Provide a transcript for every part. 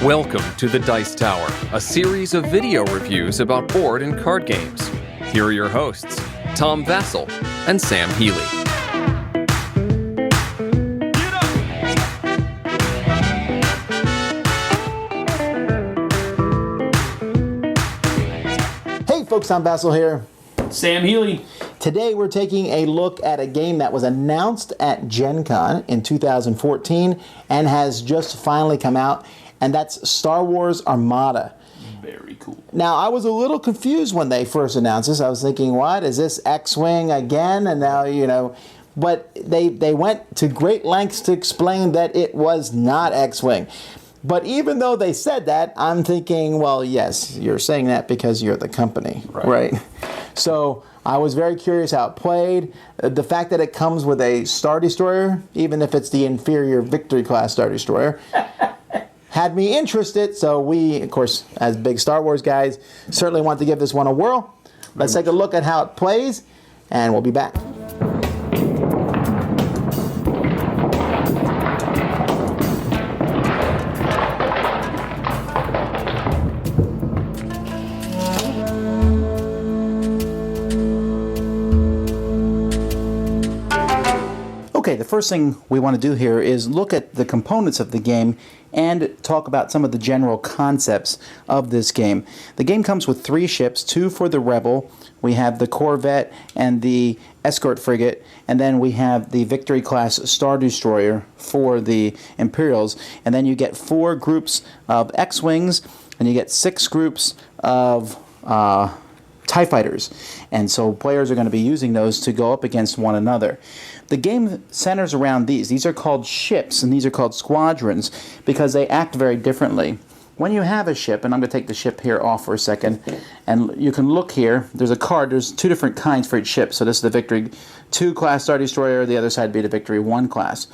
Welcome to the Dice Tower, a series of video reviews about board and card games. Here are your hosts, Tom Vasel and Sam Healey. Hey folks, Tom Vasel here. Sam Healey. Today we're taking a look at a game that was announced at Gen Con in 2014 and has just finally come out, and that's Star Wars Armada. Very cool. Now, I was a little confused when they first announced this. I was thinking, what, is this X-Wing again? And now, but they went to great lengths to explain that it was not X-Wing. But even though they said that, I'm thinking, well, yes, you're saying that because you're the company, right? So I was very curious how it played. The fact that it comes with a Star Destroyer, even if it's the inferior Victory class Star Destroyer, had me interested. So we, of course, as big Star Wars guys, certainly want to give this one a whirl. Let's take a look at how it plays, and we'll be back. Okay, the first thing we want to do here is look at the components of the game and talk about some of the general concepts of this game. The game comes with 3 ships, 2 for the Rebel. We have the Corvette and the Escort Frigate, and then we have the Victory class Star Destroyer for the Imperials. And then you get 4 groups of X-Wings, and you get 6 groups of TIE fighters, and so players are going to be using those to go up against one another. The game centers around these. These are called ships, and these are called squadrons because they act very differently. When you have a ship, and I'm going to take the ship here off for a second, and you can look here, there's a card, there's 2 different kinds for each ship. So this is the Victory 2 class Star Destroyer, the other side would be the Victory 1 class.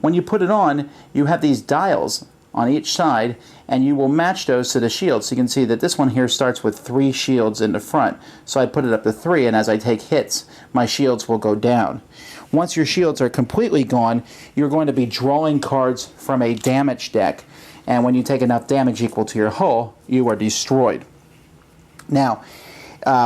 When you put it on, you have these dials on each side, and you will match those to the shields. So you can see that this one here starts with 3 shields in the front. So I put it up to 3, and as I take hits, my shields will go down. Once your shields are completely gone, you're going to be drawing cards from a damage deck. And when you take enough damage equal to your hull, you are destroyed. Now,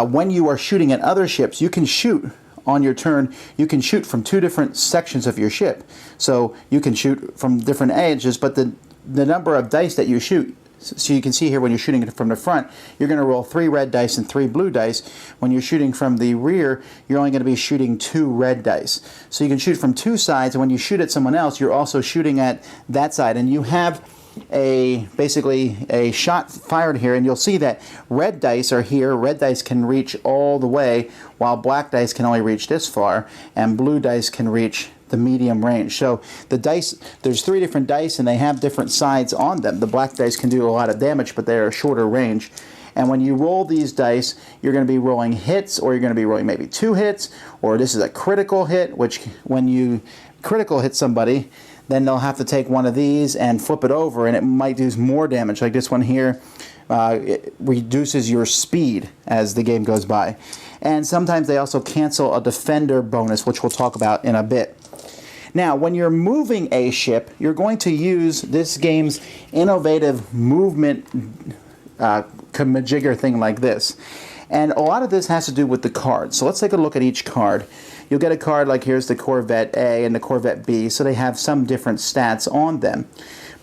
when you are shooting at other ships, you can shoot on your turn. You can shoot from 2 different sections of your ship. So you can shoot from different edges, but the number of dice that you shoot, so you can see here when you're shooting it from the front, you're going to roll 3 red dice and 3 blue dice. When you're shooting from the rear, you're only going to be shooting 2 red dice. So you can shoot from 2 sides, and when you shoot at someone else, you're also shooting at that side. And you have basically a shot fired here, and you'll see that red dice are here. Red dice can reach all the way, while black dice can only reach this far, and blue dice can reach the medium range. So the dice, there's 3 different dice, and they have different sides on them. The black dice can do a lot of damage, but they're a shorter range. And when you roll these dice, you're going to be rolling hits, or you're going to be rolling maybe 2 hits, or this is a critical hit, which when you critical hit somebody, then they'll have to take one of these and flip it over, and it might do more damage. Like this one here, it reduces your speed as the game goes by. And sometimes they also cancel a defender bonus, which we'll talk about in a bit. Now, when you're moving a ship, you're going to use this game's innovative movement majigger thing like this. And a lot of this has to do with the cards. So let's take a look at each card. You'll get a card like here's the Corvette A and the Corvette B, so they have some different stats on them.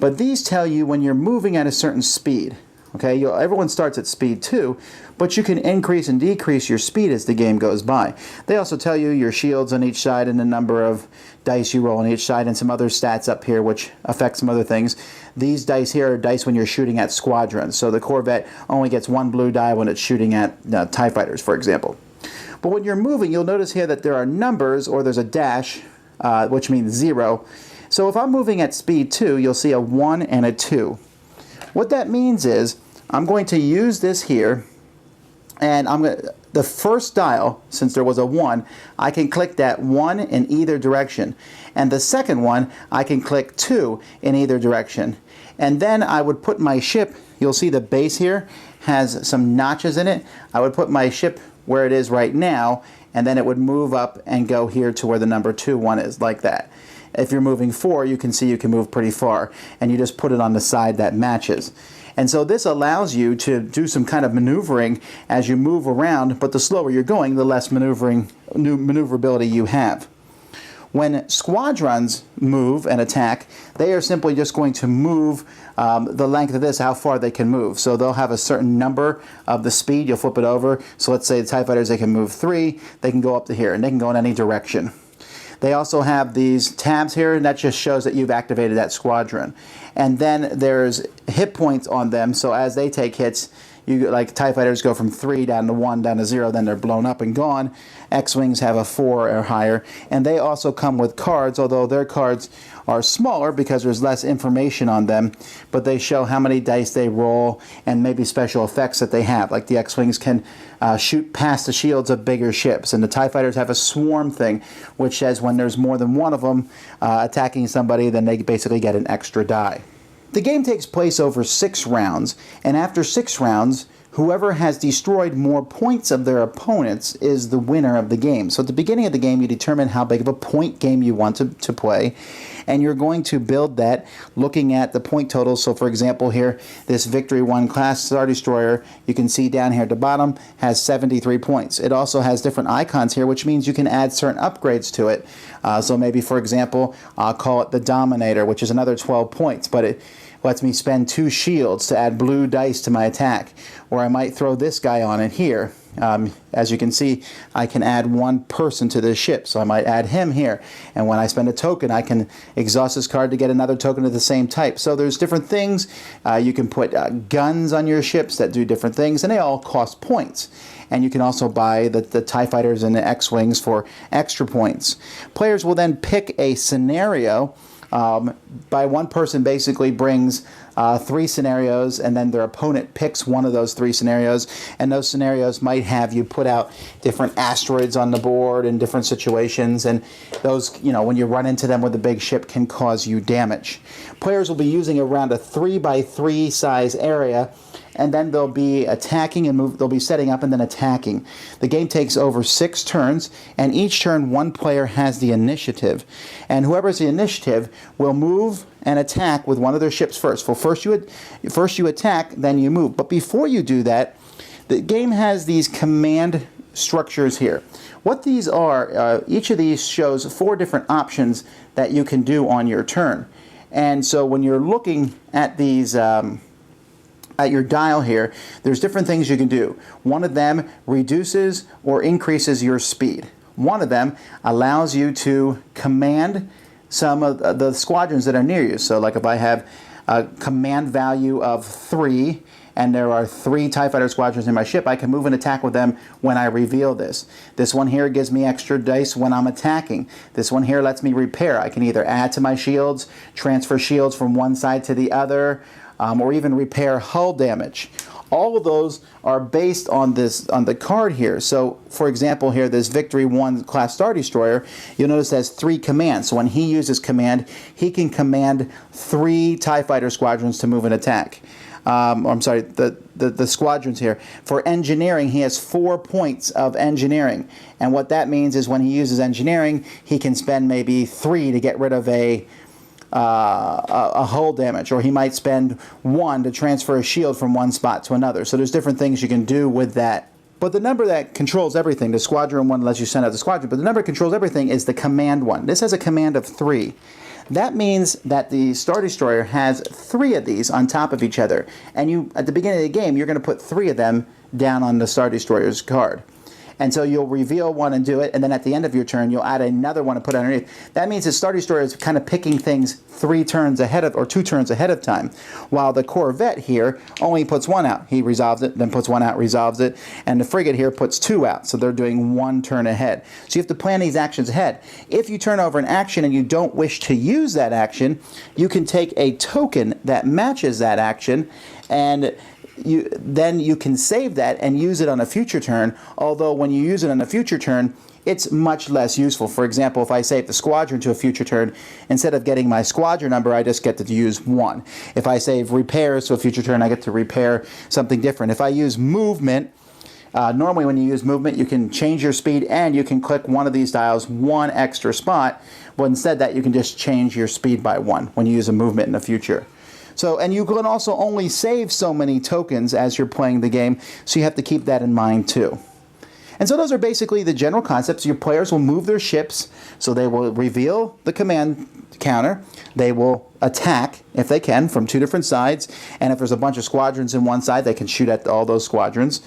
But these tell you when you're moving at a certain speed. Okay, everyone starts at speed 2, but you can increase and decrease your speed as the game goes by. They also tell you your shields on each side and the number of dice you roll on each side and some other stats up here which affect some other things. These dice here are dice when you're shooting at squadrons. So the Corvette only gets 1 blue die when it's shooting at TIE fighters, for example. But when you're moving, you'll notice here that there are numbers, or there's a dash, which means 0. So if I'm moving at speed 2, you'll see a 1 and a 2. What that means is I'm going to use this here, and the first dial, since there was a 1, I can click that 1 in either direction. And the second one, I can click 2 in either direction. And then I would put my ship, you'll see the base here has some notches in it. I would put my ship where it is right now, and then it would move up and go here to where the number 2 one is, like that. if you're moving 4, you can see you can move pretty far, and you just put it on the side that matches. And so this allows you to do some kind of maneuvering as you move around, but the slower you're going, the less maneuverability you have. When squadrons move and attack, they are simply just going to move the length of this, how far they can move. So they'll have a certain number of the speed. You'll flip it over. So let's say the TIE fighters, they can move 3. They can go up to here, and they can go in any direction. They also have these tabs here, and that just shows that you've activated that squadron. And then there's hit points on them, so as they take hits, like TIE fighters go from 3 down to 1, down to 0, then they're blown up and gone. X-Wings have a 4 or higher, and they also come with cards, although their cards are smaller because there's less information on them, but they show how many dice they roll and maybe special effects that they have. Like the X-Wings can shoot past the shields of bigger ships, and the TIE fighters have a swarm thing, which says when there's more than one of them attacking somebody, then they basically get an extra die. The game takes place over 6 rounds, and after 6 rounds, whoever has destroyed more points of their opponents is the winner of the game. So at the beginning of the game, you determine how big of a point game you want to play, and you're going to build that looking at the point totals. So for example here, this Victory 1 class Star Destroyer, you can see down here at the bottom, has 73 points. It also has different icons here, which means you can add certain upgrades to it. So maybe, for example, I'll call it the Dominator, which is another 12 points, but it lets me spend 2 shields to add blue dice to my attack. Or I might throw this guy on it here. As you can see, I can add 1 person to this ship, so I might add him here. And when I spend a token, I can exhaust this card to get another token of the same type. So there's different things. You can put guns on your ships that do different things, and they all cost points. And you can also buy the TIE fighters and the X-Wings for extra points. Players will then pick a scenario. By one person basically brings 3 scenarios, and then their opponent picks one of those 3 scenarios, and those scenarios might have you put out different asteroids on the board in different situations, and those, when you run into them with a big ship, can cause you damage. Players will be using around a 3x3 size area, and then they'll be attacking and they'll be setting up and then attacking. The game takes over 6 turns, and each turn one player has the initiative. And whoever has the initiative will move and attack with one of their ships first. Well, first you attack, then you move. But before you do that, the game has these command structures here. What these are, each of these shows 4 different options that you can do on your turn. And so when you're looking at these at your dial here, there's different things you can do. One of them reduces or increases your speed. One of them allows you to command some of the squadrons that are near you. So like if I have a command value of 3, and there are 3 TIE fighter squadrons in my ship, I can move and attack with them when I reveal this. This one here gives me extra dice when I'm attacking. This one here lets me repair. I can either add to my shields, transfer shields from one side to the other, or even repair hull damage. All of those are based on the card here. So, for example, here, this Victory 1 class Star Destroyer, you'll notice it has 3 commands. So when he uses command, he can command 3 TIE fighter squadrons to move and attack. I'm sorry, the squadrons here. For engineering, he has 4 points of engineering. And what that means is when he uses engineering, he can spend maybe 3 to get rid of a hull damage, or he might spend 1 to transfer a shield from one spot to another. So there's different things you can do with that. But the number that controls everything, the squadron one lets you send out the squadron, but the number that controls everything is the command one. This has a command of 3. That means that the Star Destroyer has 3 of these on top of each other. And you, at the beginning of the game, you're going to put 3 of them down on the Star Destroyer's card. And so you'll reveal one and do it, and then at the end of your turn, you'll add another one and put it underneath. That means the Star Destroyer is kind of picking things 3 turns ahead of, or 2 turns ahead of time, while the Corvette here only puts 1 out. He resolves it, then puts 1 out, resolves it, and the frigate here puts 2 out, so they're doing 1 turn ahead. So you have to plan these actions ahead. If you turn over an action and you don't wish to use that action, you can take a token that matches that action, and then you can save that and use it on a future turn, although when you use it on a future turn, it's much less useful. For example, if I save the squadron to a future turn, instead of getting my squadron number, I just get to use 1. If I save repairs to a future turn, I get to repair something different. If I use movement, Normally when you use movement, you can change your speed and you can click one of these dials one extra spot, but instead that you can just change your speed by 1 when you use a movement in the future. So, and you can also only save so many tokens as you're playing the game, so you have to keep that in mind too. And so those are basically the general concepts. Your players will move their ships, so they will reveal the command counter. They will attack, if they can, from 2 different sides. And if there's a bunch of squadrons in one side, they can shoot at all those squadrons.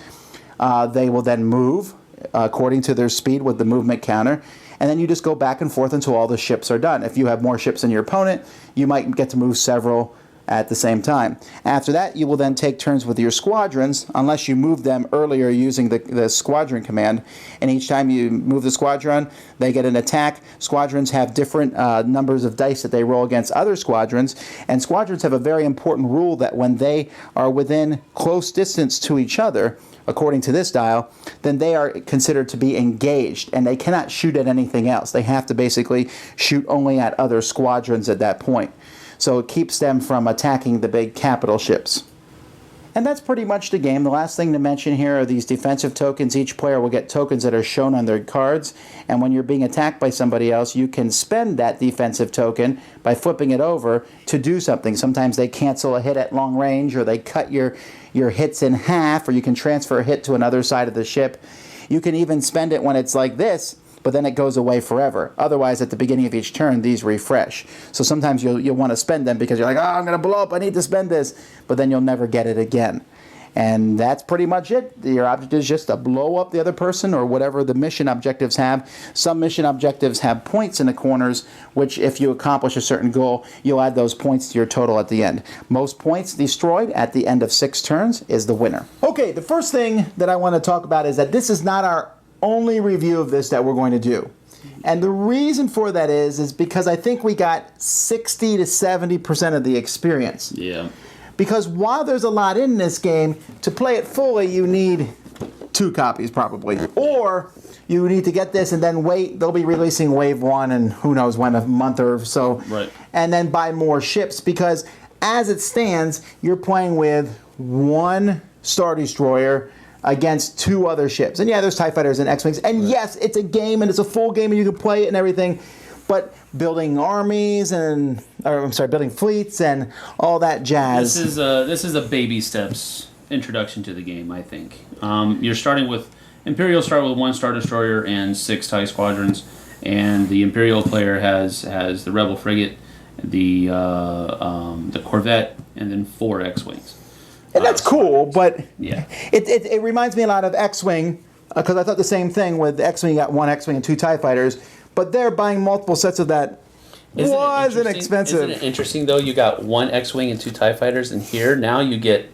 They will then move according to their speed with the movement counter. And then you just go back and forth until all the ships are done. If you have more ships than your opponent, you might get to move several at the same time. After that, you will then take turns with your squadrons, unless you move them earlier using the squadron command. And each time you move the squadron, they get an attack. Squadrons have different numbers of dice that they roll against other squadrons. And squadrons have a very important rule that when they are within close distance to each other, according to this dial, then they are considered to be engaged, and they cannot shoot at anything else. They have to basically shoot only at other squadrons at that point. So it keeps them from attacking the big capital ships. And that's pretty much the game. The last thing to mention here are these defensive tokens. Each player will get tokens that are shown on their cards, and when you're being attacked by somebody else, you can spend that defensive token by flipping it over to do something. Sometimes they cancel a hit at long range, or they cut your hits in half, or you can transfer a hit to another side of the ship. You can even spend it when it's like this, but then it goes away forever. Otherwise, at the beginning of each turn, these refresh. So sometimes you'll want to spend them because you're like, oh, I'm going to blow up, I need to spend this. But then you'll never get it again. And that's pretty much it. Your object is just to blow up the other person or whatever the mission objectives have. Some mission objectives have points in the corners, which if you accomplish a certain goal, you'll add those points to your total at the end. Most points destroyed at the end of 6 turns is the winner. Okay, the first thing that I want to talk about is that this is not our only review of this that we're going to do. And the reason for that is because I think we got 60 to 70% of the experience. Yeah. Because while there's a lot in this game, to play it fully, you need 2 copies probably. Or you need to get this and then wait. They'll be releasing Wave 1 and who knows when, a month or so. Right. And then buy more ships. Because as it stands, you're playing with 1 Star Destroyer against 2 other ships. And yeah, there's TIE Fighters and X-Wings. And yes, it's a game and it's a full game and you can play it and everything. But building armies and, building fleets and all that jazz. This is a baby steps introduction to the game, I think. You're starting with, Imperial start with 1 Star Destroyer and 6 TIE Squadrons. And the Imperial player has the Rebel Frigate, the Corvette, and then 4 X-Wings. And that's cool, but yeah, it reminds me a lot of X-Wing, because I thought the same thing with X-Wing. You got 1 X-Wing and 2 TIE Fighters, but they're buying multiple sets of that. Wasn't expensive. Isn't it interesting, though? You got 1 X-Wing and 2 TIE Fighters, and here now you get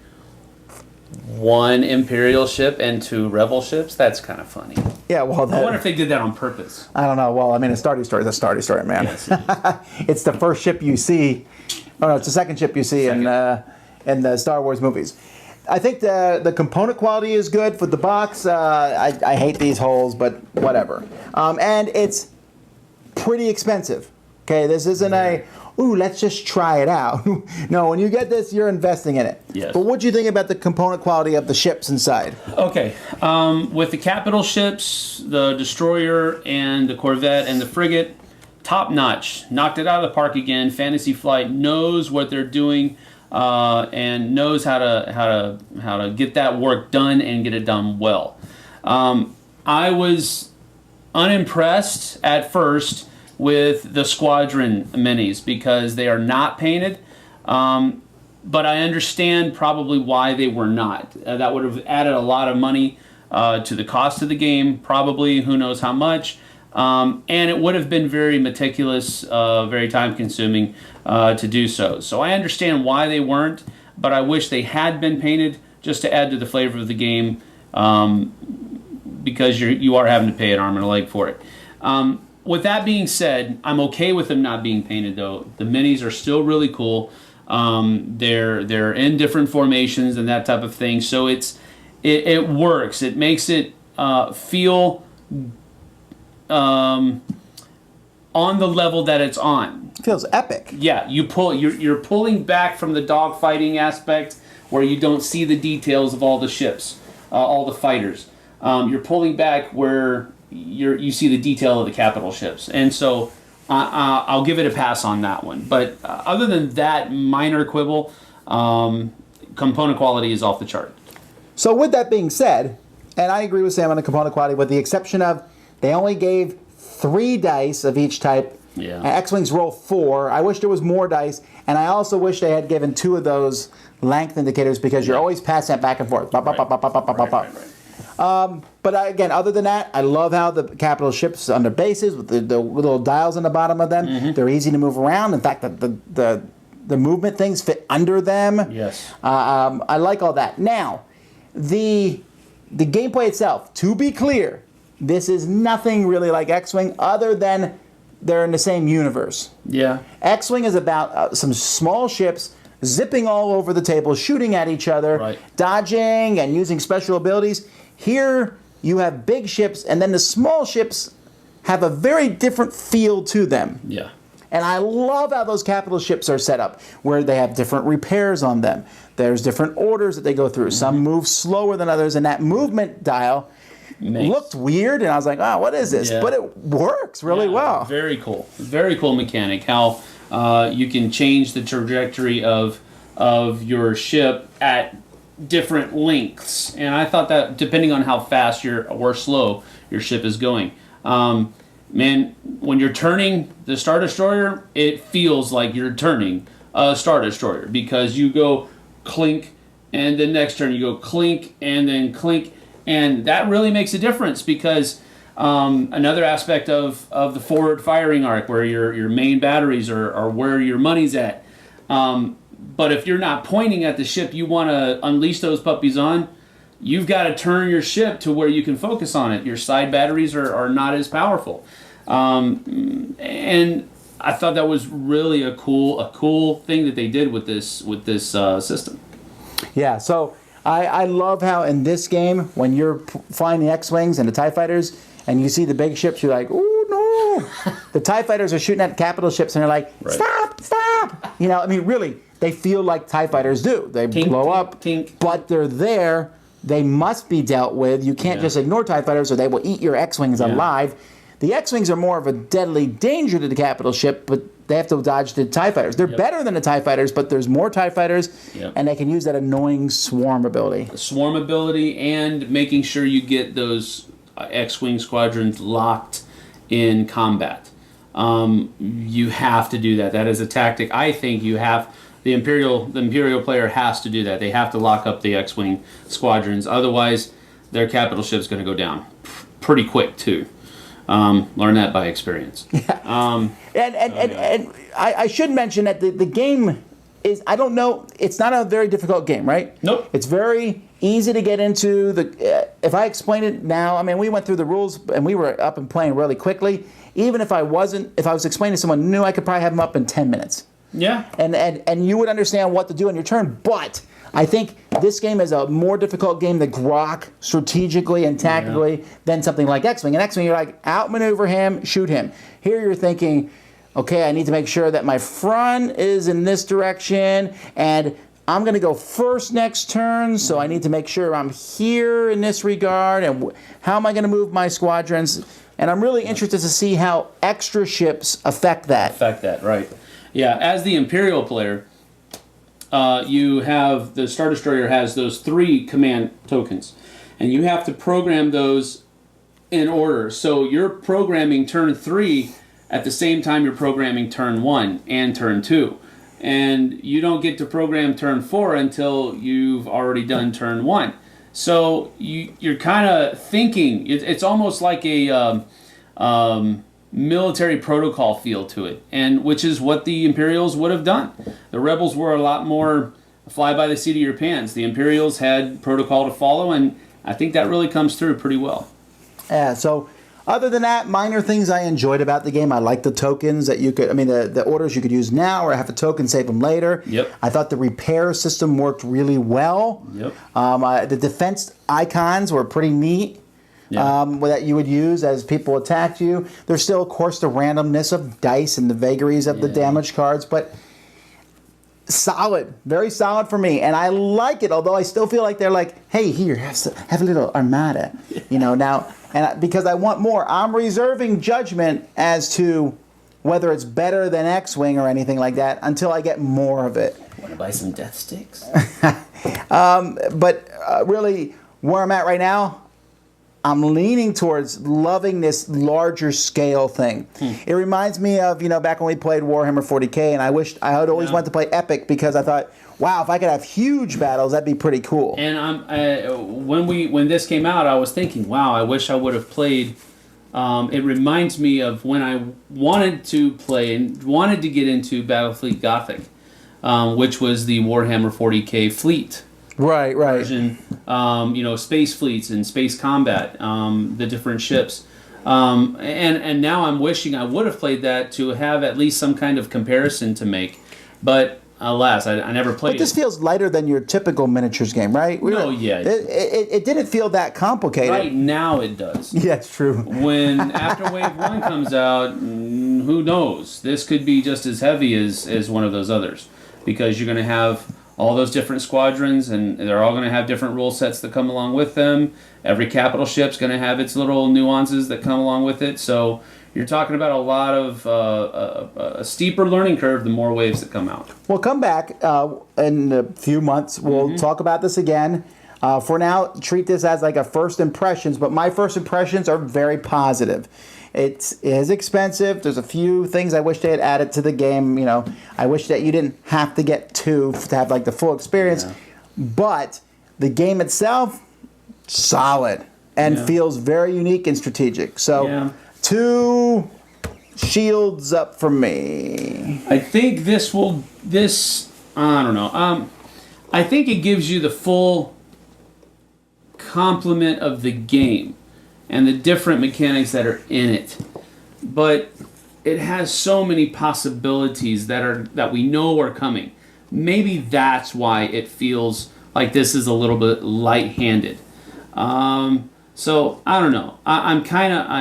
1 Imperial ship and 2 Rebel ships. That's kind of funny. Yeah, well, I wonder if they did that on purpose. I don't know. Well, I mean, a Star Destroyer is a Star Destroyer, man. Yes, it's the first ship you see. Oh, no, it's the second ship you see in the Star Wars movies. I think the component quality is good for the box. I hate these holes, but whatever. And it's pretty expensive. Okay, this isn't let's just try it out. No, when you get this, you're investing in it. Yes. But what do you think about the component quality of the ships inside? Okay, with the capital ships, the Destroyer and the Corvette and the Frigate, top notch. Knocked it out of the park again. Fantasy Flight knows what they're doing. And knows how to get that work done and get it done well. I was unimpressed at first with the Squadron minis because they are not painted, but I understand probably why they were not. That would have added a lot of money to the cost of the game, probably, who knows how much. And it would have been very meticulous, very time-consuming to do so. So I understand why they weren't, but I wish they had been painted just to add to the flavor of the game, because you are having to pay an arm and a leg for it. With that being said, I'm okay with them not being painted, though. The minis are still really cool. They're in different formations and that type of thing, so it works. It makes it feel on the level that it's on. It feels epic. Yeah, you're pulling back from the dogfighting aspect where you don't see the details of all the ships, all the fighters. you're pulling back where you see the detail of the capital ships. And so I'll give it a pass on that one. But other than that minor quibble, component quality is off the chart. So with that being said, and I agree with Sam on the component quality, with the exception of they only gave 3 dice of each type. Yeah. X-Wings roll 4. I wish there was more dice, and I also wish they had given 2 of those length indicators because you're always passing that back and forth. But again, other than that, I love how the capital ships under bases with the little dials on the bottom of them. Mm-hmm. They're easy to move around. In fact, the movement things fit under them. Yes. I like all that. Now, the gameplay itself, to be clear, this is nothing really like X-Wing other than they're in the same universe. Yeah. X-Wing is about some small ships zipping all over the table, shooting at each other, dodging and using special abilities. Here you have big ships, and then the small ships have a very different feel to them. Yeah. And I love how those capital ships are set up, where they have different repairs on them. There's different orders that they go through. Some move slower than others, and that movement dial looked weird, and I was like, oh, what is this? Yeah. But it works really well. Very cool. Very cool mechanic, how you can change the trajectory of your ship at different lengths. And I thought that depending on how fast or slow your ship is going. Man, when you're turning the Star Destroyer, it feels like you're turning a Star Destroyer because you go clink, and the next turn you go clink, and then clink. And that really makes a difference because another aspect of the forward firing arc where your main batteries are where your money's at. But if you're not pointing at the ship you want to unleash those puppies on, you've got to turn your ship to where you can focus on it. Your side batteries are not as powerful. And I thought that was really a cool thing that they did with this system. Yeah, so I love how in this game, when you're flying the X-Wings and the TIE Fighters, and you see the big ships, you're like, oh, no. The TIE Fighters are shooting at capital ships, and they're like, stop. You know, I mean, really, they feel like TIE Fighters do. They blow up, but they're there. They must be dealt with. You can't just ignore TIE Fighters, or they will eat your X-Wings alive. The X-Wings are more of a deadly danger to the capital ship, but they have to dodge the TIE Fighters. They're better than the TIE Fighters, but there's more TIE Fighters, and they can use that annoying swarm ability. Swarm ability and making sure you get those X-Wing squadrons locked in combat. You have to do that. That is a tactic. I think the Imperial player has to do that. They have to lock up the X-Wing squadrons. Otherwise, their capital ship's going to go down pretty quick, too. Learn that by experience. Yeah. And I should mention that the game is, I don't know, it's not a very difficult game, right? Nope. It's very easy to get into. If I explain it now, I mean, we went through the rules and we were up and playing really quickly. Even if I was explaining to someone new, I could probably have them up in 10 minutes. Yeah. And you would understand what to do on your turn, but I think this game is a more difficult game to grok strategically and tactically than something like X-Wing. In X-Wing, you're like, outmaneuver him, shoot him. Here you're thinking, okay, I need to make sure that my front is in this direction, and I'm going to go first next turn, so I need to make sure I'm here in this regard, and how am I going to move my squadrons? And I'm really interested to see how extra ships affect that. Right. Yeah, as the Imperial player, you have the Star Destroyer has those 3 command tokens, and you have to program those in order. So you're programming turn 3 at the same time you're programming turn 1 and turn 2, and you don't get to program turn 4 until you've already done turn 1. So you're kind of thinking. It's almost like a military protocol feel to it, and which is what the Imperials would have done. The Rebels were a lot more fly by the seat of your pants. The Imperials had protocol to follow, and I think that really comes through pretty well. Yeah, so other than that, minor things I enjoyed about the game. I like the tokens that you could, the orders you could use now or have a token, save them later. Yep. I thought the repair system worked really well. Yep. The defense icons were pretty neat. That you would use as people attacked you. There's still, of course, the randomness of dice and the vagaries of the damage cards, but Solid, very solid for me, and I like it. Although I still feel like they're like, "Hey, here, have a little Armada," now, because I want more. I'm reserving judgment as to whether it's better than X-Wing or anything like that until I get more of it. Want to buy some death sticks? But really, where I'm at right now, I'm leaning towards loving this larger scale thing. It reminds me of, back when we played Warhammer 40K, and I had always wanted to play Epic because I thought, wow, if I could have huge battles, that'd be pretty cool. And when this came out, I was thinking, wow, I wish I would have played. It reminds me of when I wanted to play and wanted to get into Battlefleet Gothic, which was the Warhammer 40K fleet. Right. Version, space fleets and space combat, the different ships, and now I'm wishing I would have played that to have at least some kind of comparison to make, but alas, I never played. But this feels lighter than your typical miniatures game, right? It didn't feel that complicated. Right now it does. Yeah, it's true. When after Wave 1 comes out, who knows? This could be just as heavy as one of those others, because you're going to have all those different squadrons, and they're all going to have different rule sets that come along with them. Every capital ship's going to have its little nuances that come along with it. So you're talking about a lot of a steeper learning curve the more waves that come out. We'll come back in a few months. We'll talk about this again. For now, treat this as like a first impressions, but my first impressions are very positive. It is expensive. There's a few things I wish they had added to the game. I wish that you didn't have to get two to have like the full experience. Yeah. But the game itself, solid and feels very unique and strategic. So 2 shields up for me. I think I don't know. I think it gives you the full complement of the game and the different mechanics that are in it, but it has so many possibilities that we know are coming. Maybe that's why it feels like this is a little bit light-handed. So I don't know. I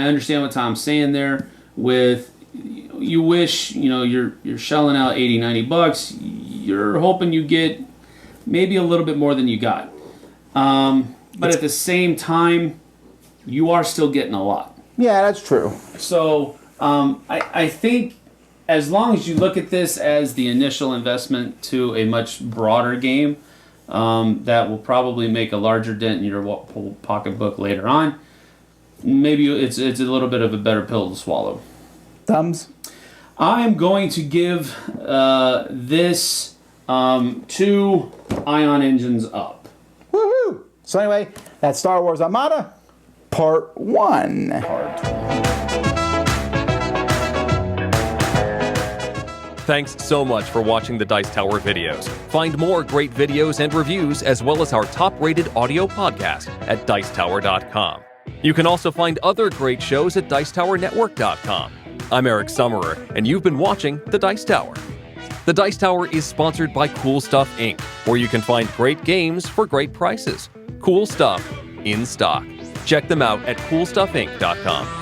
understand what Tom's saying there. With you wish you're shelling out $80-$90. You're hoping you get maybe a little bit more than you got. But at the same time, you are still getting a lot. Yeah, that's true. So I think as long as you look at this as the initial investment to a much broader game, that will probably make a larger dent in your pocketbook later on, maybe it's a little bit of a better pill to swallow. Thumbs? I am going to give this 2 ion engines up. Woohoo! So anyway, that's Star Wars Armada, Part 1. Thanks so much for watching the Dice Tower videos. Find more great videos and reviews, as well as our top-rated audio podcast at Dicetower.com. You can also find other great shows at Dicetowernetwork.com. I'm Eric Summerer, and you've been watching The Dice Tower. The Dice Tower is sponsored by Cool Stuff Inc., where you can find great games for great prices. Cool stuff in stock. Check them out at CoolStuffInc.com.